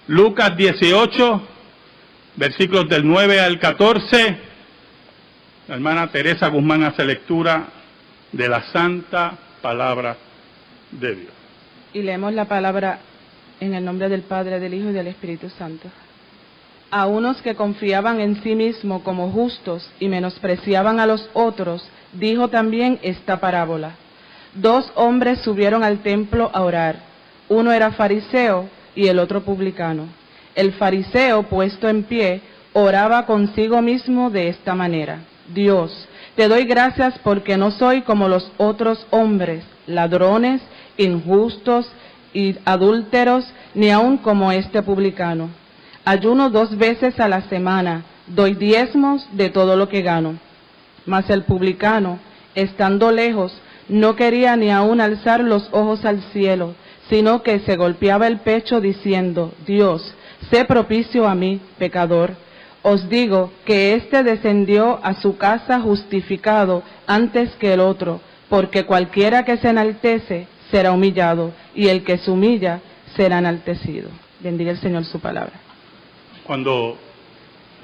Lucas 18, versículos del 9 al 14. La hermana Teresa Guzmán hace lectura de la santa palabra de Dios. Y leemos la palabra en el nombre del Padre, del Hijo y del Espíritu Santo. A unos que confiaban en sí mismos como justos y menospreciaban a los otros, dijo también esta parábola. 2 hombres subieron al templo a orar. Uno era fariseo y el otro publicano. El fariseo, puesto en pie, oraba consigo mismo de esta manera: Dios, te doy gracias porque no soy como los otros hombres, ladrones, injustos y adúlteros, ni aun como este publicano. Ayuno 2 veces a la semana, doy diezmos de todo lo que gano. Mas el publicano, estando lejos, no quería ni aun alzar los ojos al cielo, sino que se golpeaba el pecho diciendo: Dios, sé propicio a mí, pecador. Os digo que éste descendió a su casa justificado antes que el otro, porque cualquiera que se enaltece será humillado, y el que se humilla será enaltecido. Bendiga el Señor su palabra. Cuando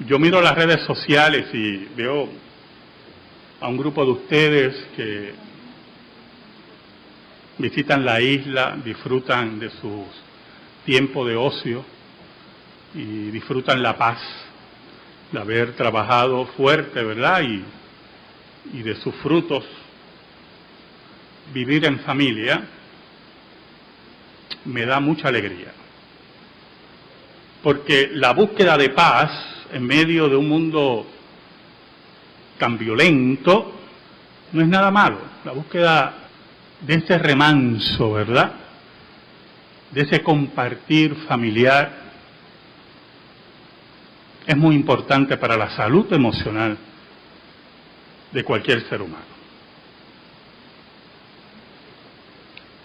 yo miro las redes sociales y veo a un grupo de ustedes que visitan la isla, disfrutan de su tiempo de ocio y disfrutan la paz de haber trabajado fuerte, ¿verdad? Y de sus frutos, vivir en familia, me da mucha alegría. Porque la búsqueda de paz en medio de un mundo tan violento no es nada malo. La búsqueda de ese remanso, ¿verdad? De ese compartir familiar es muy importante para la salud emocional de cualquier ser humano.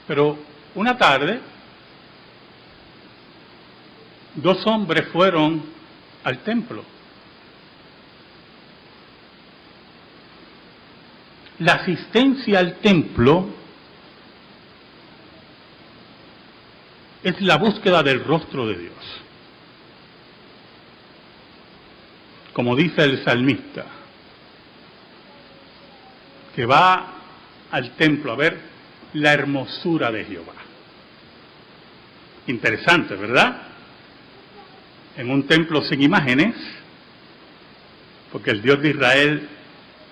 Pero una tarde, 2 hombres fueron al templo. La asistencia al templo es la búsqueda del rostro de Dios. Como dice el salmista, que va al templo a ver la hermosura de Jehová. Interesante, ¿verdad? En un templo sin imágenes, porque el Dios de Israel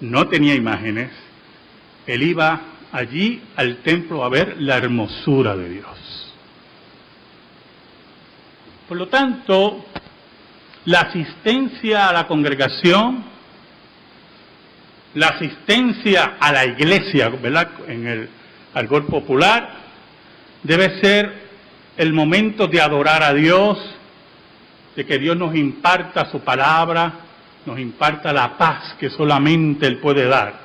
no tenía imágenes, él iba allí al templo a ver la hermosura de Dios. Por lo tanto, la asistencia a la congregación, la asistencia a la iglesia, ¿verdad?, en el argot popular, debe ser el momento de adorar a Dios, de que Dios nos imparta su palabra, nos imparta la paz que solamente Él puede dar.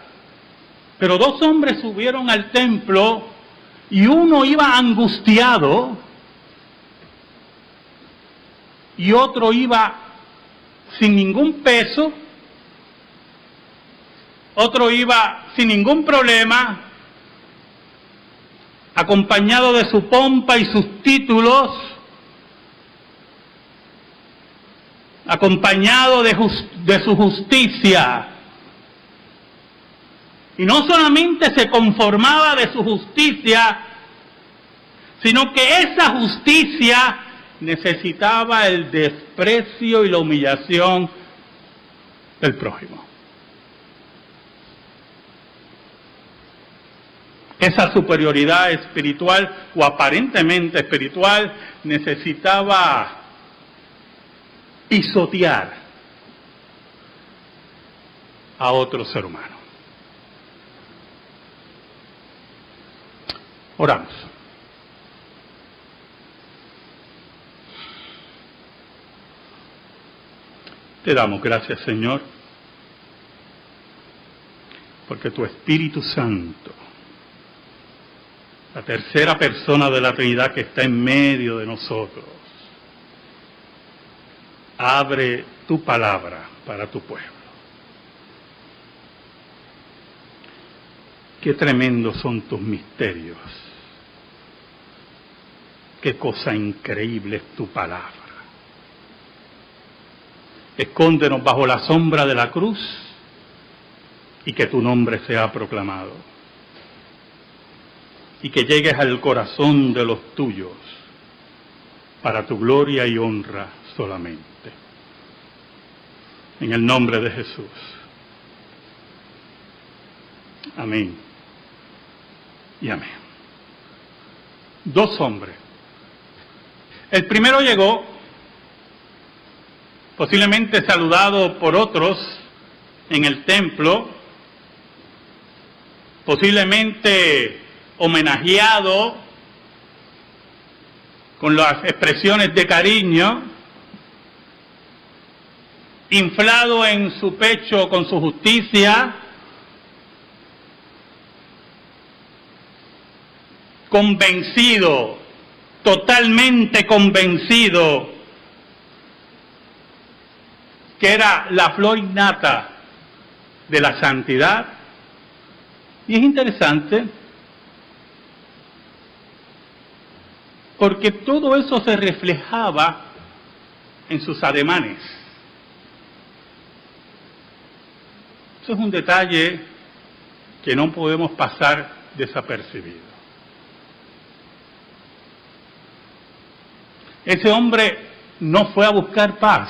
Pero 2 hombres subieron al templo y uno iba angustiado y otro iba sin ningún peso, otro iba sin ningún problema, acompañado de su pompa y sus títulos, acompañado de su justicia. Y no solamente se conformaba de su justicia, sino que esa justicia necesitaba el desprecio y la humillación del prójimo. Esa superioridad espiritual o aparentemente espiritual necesitaba pisotear a otro ser humano. Oramos. Te damos gracias, Señor, porque tu Espíritu Santo, la tercera persona de la Trinidad que está en medio de nosotros, abre tu palabra para tu pueblo. Qué tremendos son tus misterios. Qué cosa increíble es tu palabra. Escóndenos bajo la sombra de la cruz y que tu nombre sea proclamado. Y que llegues al corazón de los tuyos para tu gloria y honra solamente. En el nombre de Jesús. Amén. Y amén. 2 hombres. El primero llegó, posiblemente saludado por otros en el templo, posiblemente homenajeado con las expresiones de cariño, inflado en su pecho con su justicia, convencido, totalmente convencido, que era la flor innata de la santidad. Y es interesante, porque todo eso se reflejaba en sus ademanes. Eso es un detalle que no podemos pasar desapercibido. Ese hombre no fue a buscar paz.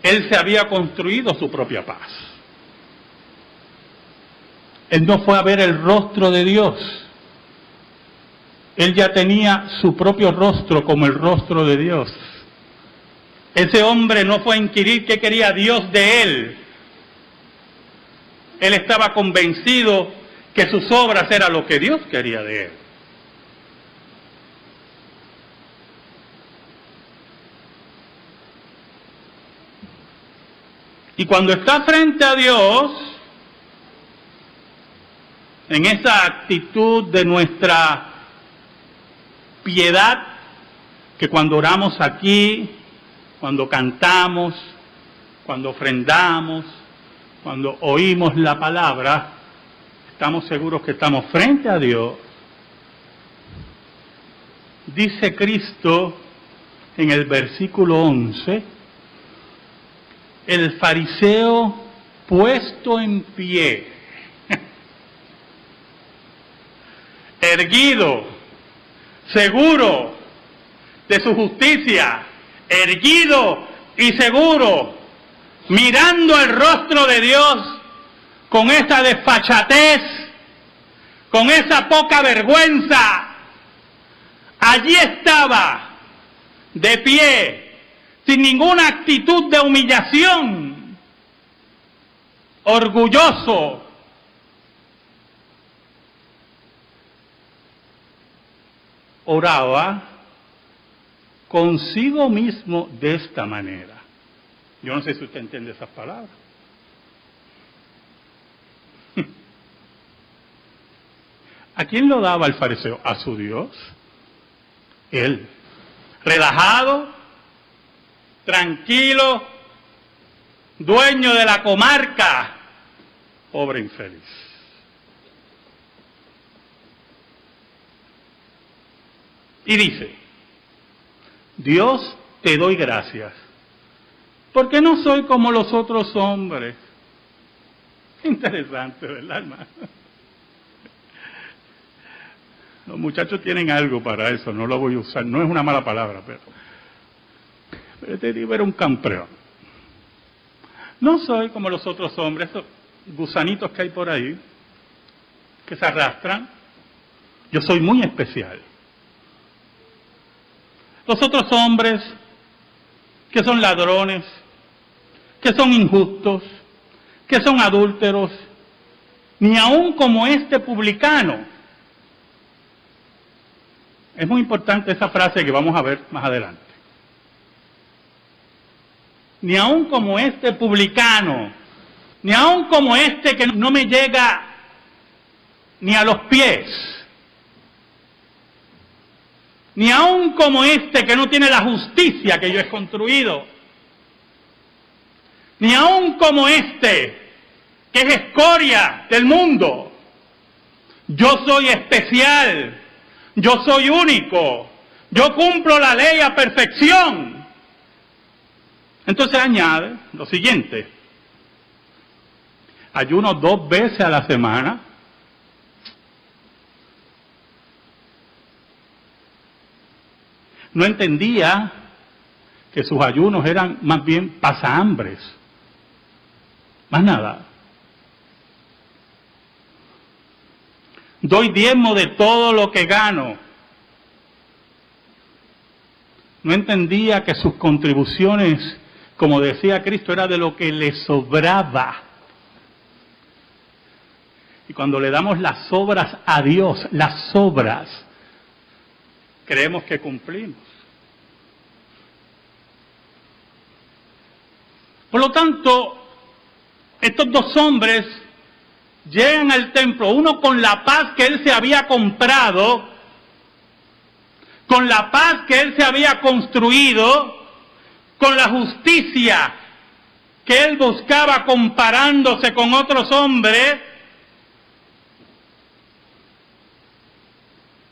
Él se había construido su propia paz. Él no fue a ver el rostro de Dios. Él ya tenía su propio rostro como el rostro de Dios. Ese hombre no fue a inquirir qué quería Dios de él. Él estaba convencido que sus obras eran lo que Dios quería de él. Y cuando está frente a Dios, en esa actitud de nuestra piedad, que cuando oramos aquí, cuando cantamos, cuando ofrendamos, cuando oímos la palabra, estamos seguros que estamos frente a Dios. Dice Cristo en el versículo 11, el fariseo puesto en pie, erguido, seguro de su justicia, erguido y seguro, mirando el rostro de Dios con esa desfachatez, con esa poca vergüenza. Allí estaba, de pie, sin ninguna actitud de humillación, orgulloso. Oraba consigo mismo de esta manera. Yo no sé si usted entiende esas palabras. ¿A quién lo daba el fariseo? ¿A su Dios? Él. Relajado, tranquilo, dueño de la comarca, pobre infeliz. Y dice, Dios, te doy gracias, porque no soy como los otros hombres. Interesante, ¿verdad, hermano? Los muchachos tienen algo para eso, no lo voy a usar, no es una mala palabra, pero este tipo era un campeón. No soy como los otros hombres, esos gusanitos que hay por ahí, que se arrastran. Yo soy muy especial. Los otros hombres que son ladrones, que son injustos, que son adúlteros, ni aun como este publicano. Es muy importante esa frase que vamos a ver más adelante. Ni aun como este publicano, ni aun como este que no me llega ni a los pies, ni aun como este que no tiene la justicia que yo he construido, ni aun como este que es escoria del mundo. Yo soy especial, yo soy único, yo cumplo la ley a perfección. Entonces añade lo siguiente: ayuno 2 veces a la semana. No entendía que sus ayunos eran más bien pasahambres, más nada. Doy diezmo de todo lo que gano. No entendía que sus contribuciones, como decía Cristo, era de lo que le sobraba. Y cuando le damos las obras a Dios, las obras, creemos que cumplimos. Por lo tanto, estos 2 hombres llegan al templo, uno con la paz que él se había comprado, con la paz que él se había construido, con la justicia que él buscaba comparándose con otros hombres,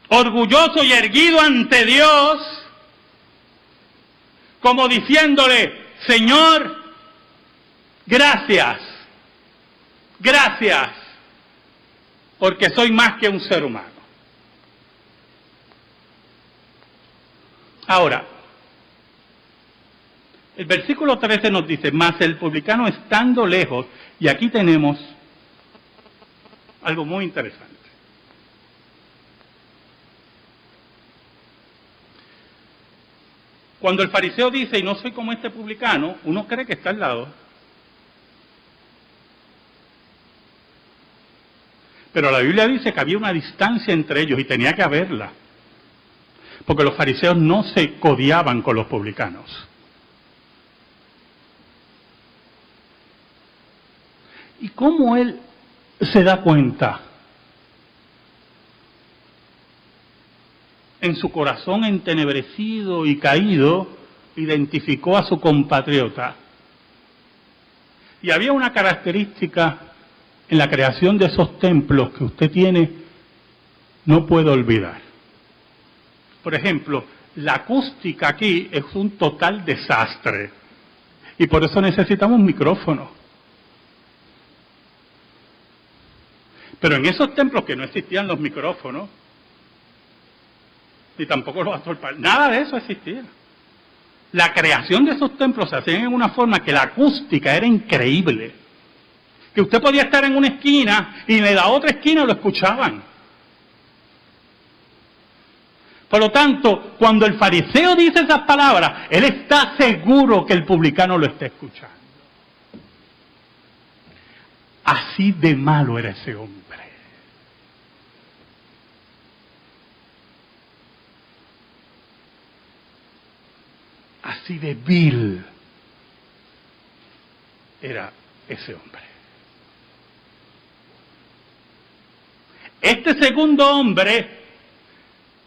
orgulloso y erguido ante Dios, como diciéndole: Señor, gracias, gracias, porque soy más que un ser humano. Ahora, el versículo 13 nos dice: mas el publicano estando lejos, y aquí tenemos algo muy interesante. Cuando el fariseo dice: y no soy como este publicano, uno cree que está al lado. Pero la Biblia dice que había una distancia entre ellos y tenía que haberla. Porque los fariseos no se codiaban con los publicanos. ¿Y cómo él se da cuenta? En su corazón entenebrecido y caído, identificó a su compatriota. Y había una característica en la creación de esos templos que usted no puede olvidar. Por ejemplo, la acústica aquí es un total desastre. Y por eso necesitamos micrófonos. Pero en esos templos que no existían los micrófonos, ni tampoco los astorpales, nada de eso existía. La creación de esos templos se hacía en una forma que la acústica era increíble. Que usted podía estar en una esquina y en la otra esquina lo escuchaban. Por lo tanto, cuando el fariseo dice esas palabras, él está seguro que el publicano lo está escuchando. Así de malo era ese hombre. Así de vil era ese hombre. Este segundo hombre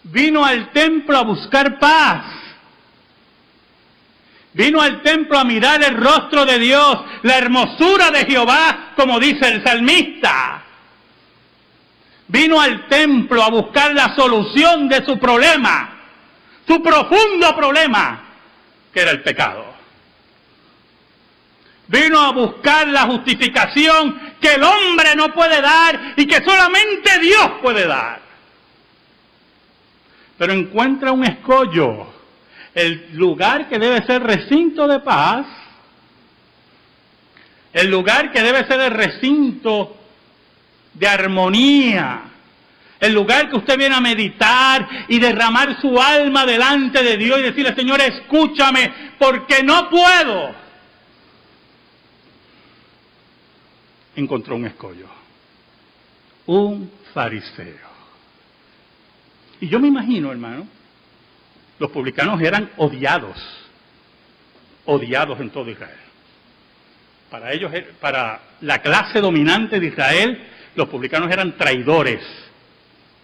vino al templo a buscar paz. Vino al templo a mirar el rostro de Dios, la hermosura de Jehová, como dice el salmista. Vino al templo a buscar la solución de su problema, su profundo problema, que era el pecado. Vino a buscar la justificación que el hombre no puede dar y que solamente Dios puede dar. Pero encuentra un escollo, el lugar que debe ser recinto de paz, el lugar que debe ser el recinto de armonía, el lugar que usted viene a meditar y derramar su alma delante de Dios y decirle: Señor, escúchame, porque no puedo. Encontró un escollo, un fariseo. Y yo me imagino, hermano, los publicanos eran odiados en todo Israel. Para ellos, para la clase dominante de Israel, los publicanos eran traidores.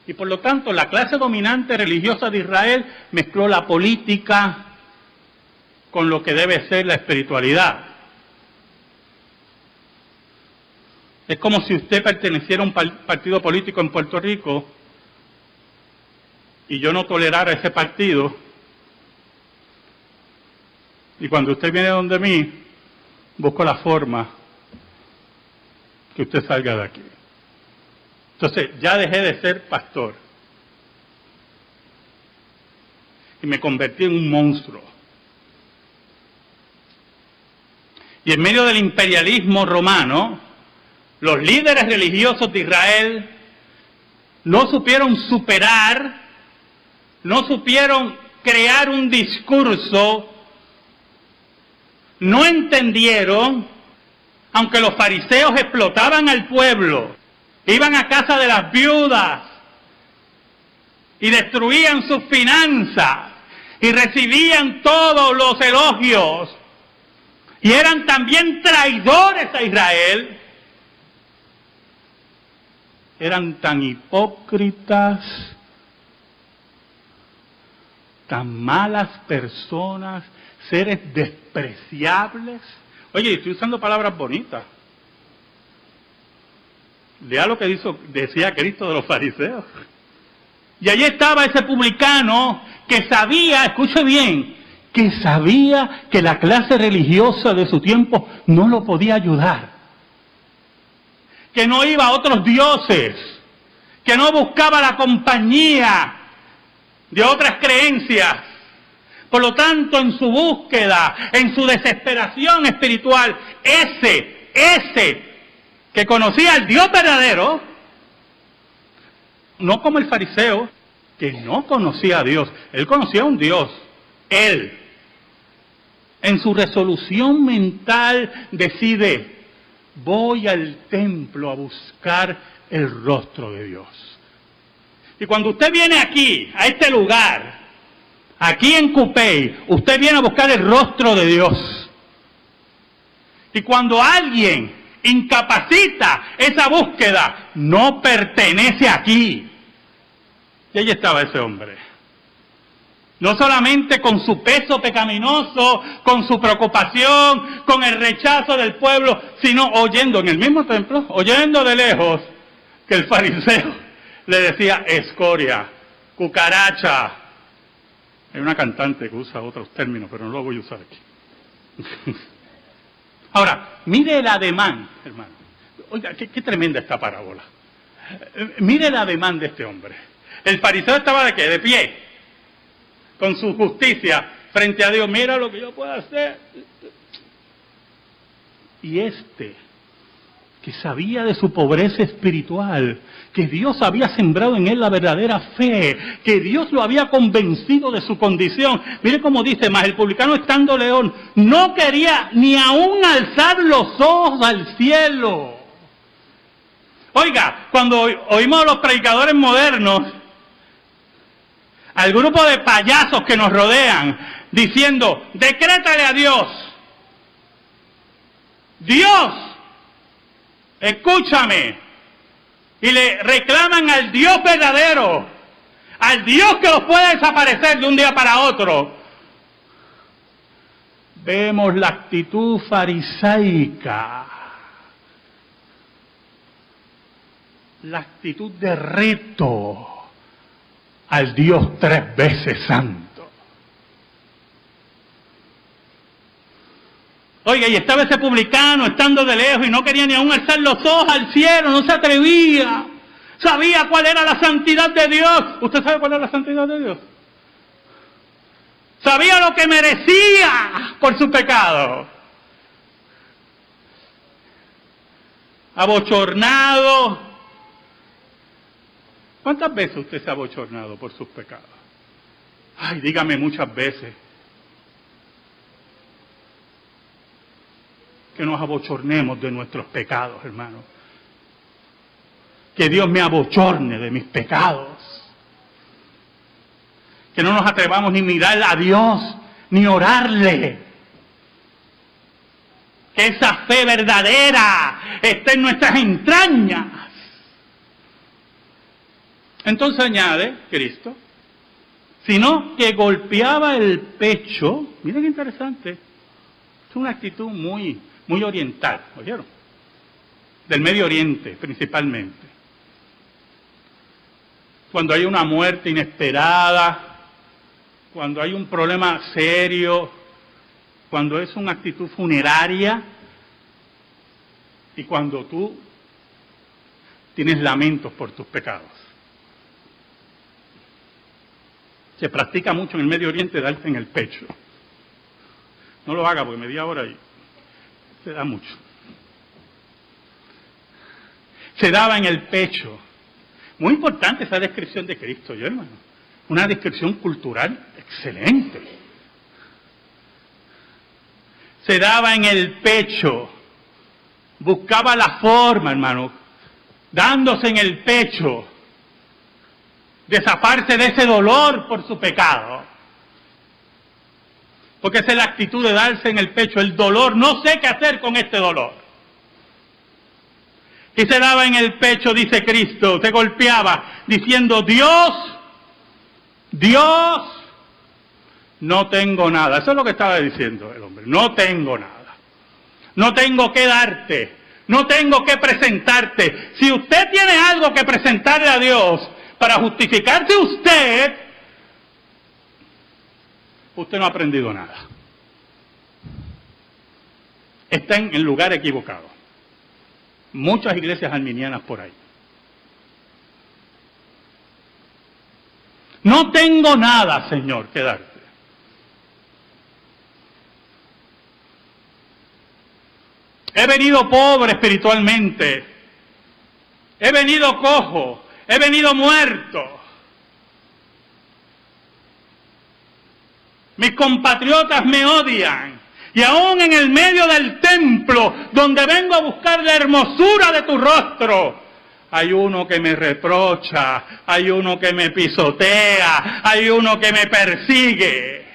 Y por lo tanto, la clase dominante religiosa de Israel mezcló la política con lo que debe ser la espiritualidad. Es como si usted perteneciera a un partido político en Puerto Rico y yo no tolerara ese partido Y cuando usted viene donde mí, busco la forma que usted salga de aquí. Entonces, ya dejé de ser pastor. Y me convertí en un monstruo. Y en medio del imperialismo romano, los líderes religiosos de Israel no supieron superar, no supieron crear un discurso, no entendieron, aunque los fariseos explotaban al pueblo, iban a casa de las viudas y destruían sus finanzas y recibían todos los elogios y eran también traidores a Israel, eran tan hipócritas, tan malas personas, seres despreciables. Oye, estoy usando palabras bonitas. Lea lo que decía Cristo de los fariseos. Y allí estaba ese publicano que sabía, escuche bien, que sabía que la clase religiosa de su tiempo no lo podía ayudar. Que no iba a otros dioses, que no buscaba la compañía de otras creencias. Por lo tanto, en su búsqueda, en su desesperación espiritual, ese que conocía al Dios verdadero, no como el fariseo, que no conocía a Dios, él conocía a un Dios, él, en su resolución mental decide, voy al templo a buscar el rostro de Dios. Y cuando usted viene aquí, a este lugar, aquí en Cupey, usted viene a buscar el rostro de Dios. Y cuando alguien incapacita esa búsqueda, no pertenece aquí. Y allí estaba ese hombre. No solamente con su peso pecaminoso, con su preocupación, con el rechazo del pueblo, sino oyendo en el mismo templo, oyendo de lejos que el fariseo le decía escoria, cucaracha. Hay una cantante que usa otros términos, pero no lo voy a usar aquí. Ahora, mire el ademán, hermano. Oiga, qué tremenda esta parábola. Mire el ademán de este hombre. El fariseo estaba ¿de qué? De pie, con su justicia frente a Dios. Mira lo que yo puedo hacer. Y que sabía de su pobreza espiritual, que Dios había sembrado en él la verdadera fe, que Dios lo había convencido de su condición. Mire cómo dice, mas el publicano estando león, no quería ni aún alzar los ojos al cielo. Oiga, cuando oímos a los predicadores modernos, al grupo de payasos que nos rodean, diciendo, decrétale a Dios, Dios, escúchame, y le reclaman al Dios verdadero, al Dios que los puede desaparecer de un día para otro. Vemos la actitud farisaica, la actitud de reto al Dios 3 veces santo. Oiga, y estaba ese publicano estando de lejos y no quería ni aún alzar los ojos al cielo, no se atrevía. Sabía cuál era la santidad de Dios. ¿Usted sabe cuál es la santidad de Dios? Sabía lo que merecía por su pecado. Abochornado. ¿Cuántas veces usted se ha abochornado por sus pecados? Ay, dígame muchas veces. Que nos abochornemos de nuestros pecados, hermano. Que Dios me abochorne de mis pecados. Que no nos atrevamos ni mirar a Dios, ni orarle. Que esa fe verdadera esté en nuestras entrañas. Entonces añade Cristo, sino que golpeaba el pecho. Miren qué interesante. Es una actitud muy oriental, ¿oyeron? Del Medio Oriente, principalmente. Cuando hay una muerte inesperada, cuando hay un problema serio, cuando es una actitud funeraria y cuando tú tienes lamentos por tus pecados. Se practica mucho en el Medio Oriente darse en el pecho. No lo haga porque media hora y se da mucho. Se daba en el pecho. Muy importante esa descripción de Cristo, yo hermano. Una descripción cultural excelente. Se daba en el pecho. Buscaba la forma, hermano, dándose en el pecho, de zafarse de ese dolor por su pecado. Porque esa es la actitud de darse en el pecho, el dolor, no sé qué hacer con este dolor. Y se daba en el pecho, dice Cristo, se golpeaba, diciendo, Dios, no tengo nada. Eso es lo que estaba diciendo el hombre, no tengo nada. No tengo que darte, no tengo que presentarte. Si usted tiene algo que presentarle a Dios para justificarse usted no ha aprendido nada. Está en el lugar equivocado. Muchas iglesias arminianas por ahí. No tengo nada, Señor, que darte. He venido pobre espiritualmente. He venido cojo. He venido muerto. Mis compatriotas me odian. Y aún en el medio del templo, donde vengo a buscar la hermosura de tu rostro, hay uno que me reprocha, hay uno que me pisotea, hay uno que me persigue.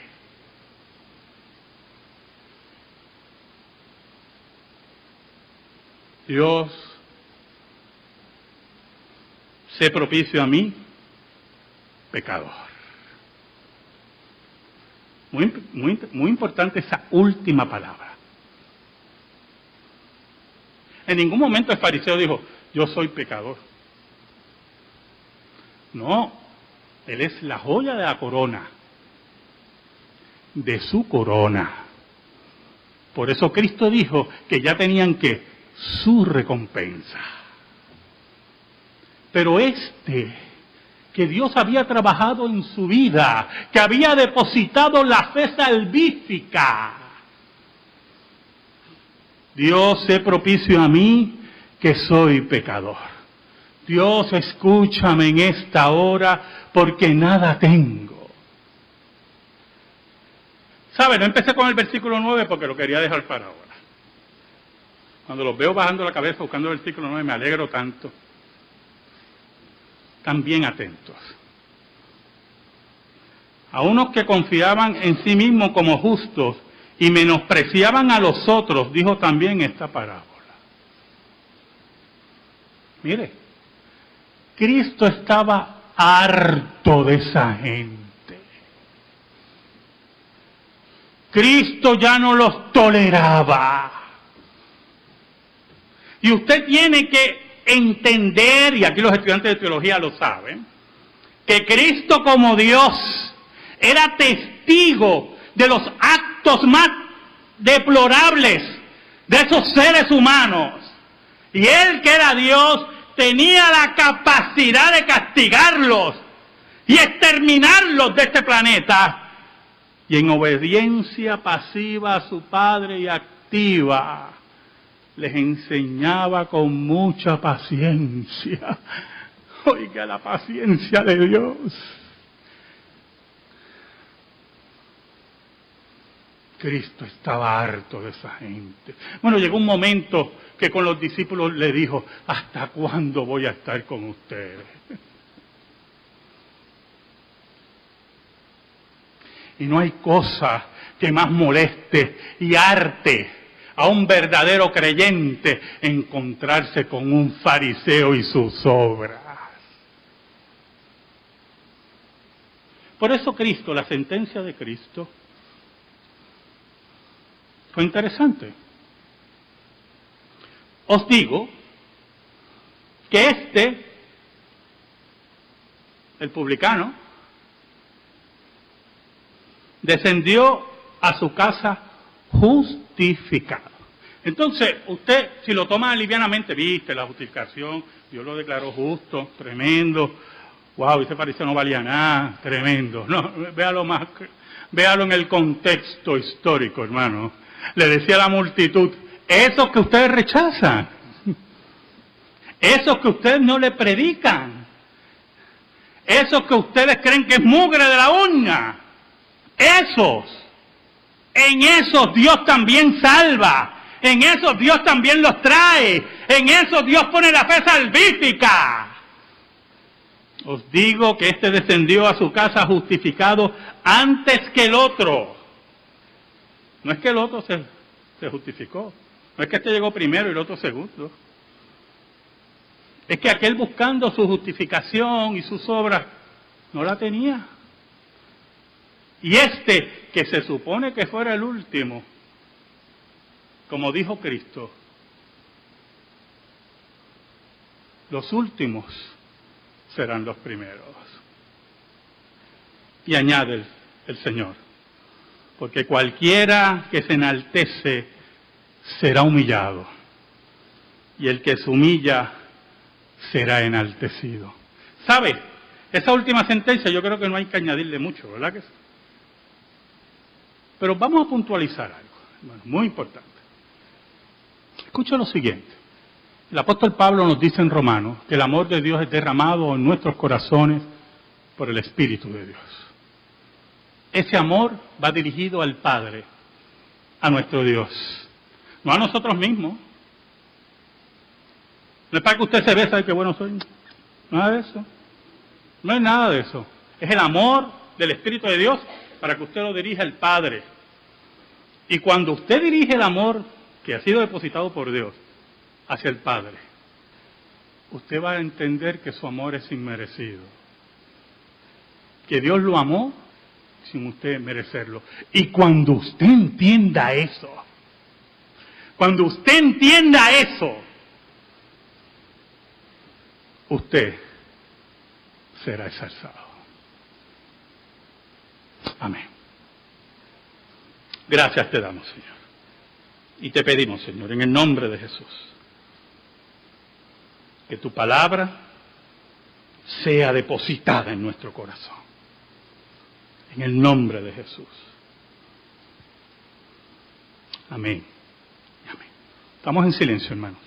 Dios, sé propicio a mí, pecador. Muy importante esa última palabra. En ningún momento el fariseo dijo, yo soy pecador. No, él es la joya de la corona, de su corona. Por eso Cristo dijo que ya tenían que su recompensa. Pero que Dios había trabajado en su vida, que había depositado la fe salvífica. Dios, sé propicio a mí, que soy pecador. Dios, escúchame en esta hora, porque nada tengo. ¿Sabe? No empecé con el versículo 9 porque lo quería dejar para ahora. Cuando los veo bajando la cabeza buscando el versículo 9, me alegro tanto. Están bien atentos. A unos que confiaban en sí mismos como justos y menospreciaban a los otros, dijo también esta parábola. Mire, Cristo estaba harto de esa gente. Cristo ya no los toleraba. Y usted tiene que entender, y aquí los estudiantes de teología lo saben, que Cristo como Dios era testigo de los actos más deplorables de esos seres humanos. Y Él, que era Dios, tenía la capacidad de castigarlos y exterminarlos de este planeta. Y en obediencia pasiva a su Padre y activa, les enseñaba con mucha paciencia. Oiga la paciencia de Dios. Cristo estaba harto de esa gente. Bueno, llegó un momento que con los discípulos le dijo, ¿hasta cuándo voy a estar con ustedes? Y no hay cosa que más moleste y harte a un verdadero creyente encontrarse con un fariseo y sus obras. Por eso Cristo, la sentencia de Cristo, fue interesante. Os digo que el publicano, descendió a su casa justificado. Entonces, usted, si lo toma livianamente, viste la justificación, Dios lo declaró justo, tremendo, wow, ese fariseo no valía nada, tremendo. No, véalo en el contexto histórico, hermano. Le decía a la multitud, esos que ustedes rechazan, esos que ustedes no le predican, esos que ustedes creen que es mugre de la uña, en esos Dios también salva. En eso Dios también los trae. En eso Dios pone la fe salvífica. Os digo que este descendió a su casa justificado antes que el otro. No es que el otro se justificó. No es que este llegó primero y el otro segundo. Es que aquel buscando su justificación y sus obras no la tenía. Y este, que se supone que fuera el último, como dijo Cristo, los últimos serán los primeros. Y añade el Señor, porque cualquiera que se enaltece será humillado, y el que se humilla será enaltecido. ¿Sabe? Esa última sentencia yo creo que no hay que añadirle mucho, ¿verdad que sí? Pero vamos a puntualizar algo, hermano, muy importante. Escucha lo siguiente. El apóstol Pablo nos dice en Romanos que el amor de Dios es derramado en nuestros corazones por el Espíritu de Dios. Ese amor va dirigido al Padre, a nuestro Dios, no a nosotros mismos. No es para que usted se vea, sabe qué bueno soy. Nada de eso. No es nada de eso. Es el amor del Espíritu de Dios para que usted lo dirija al Padre. Y cuando usted dirige el amor que ha sido depositado por Dios hacia el Padre, usted va a entender que su amor es inmerecido. Que Dios lo amó sin usted merecerlo. Y cuando usted entienda eso, usted será exaltado. Amén. Gracias te damos, Señor. Y te pedimos, Señor, en el nombre de Jesús, que tu palabra sea depositada en nuestro corazón. En el nombre de Jesús. Amén. Amén. Estamos en silencio, hermanos.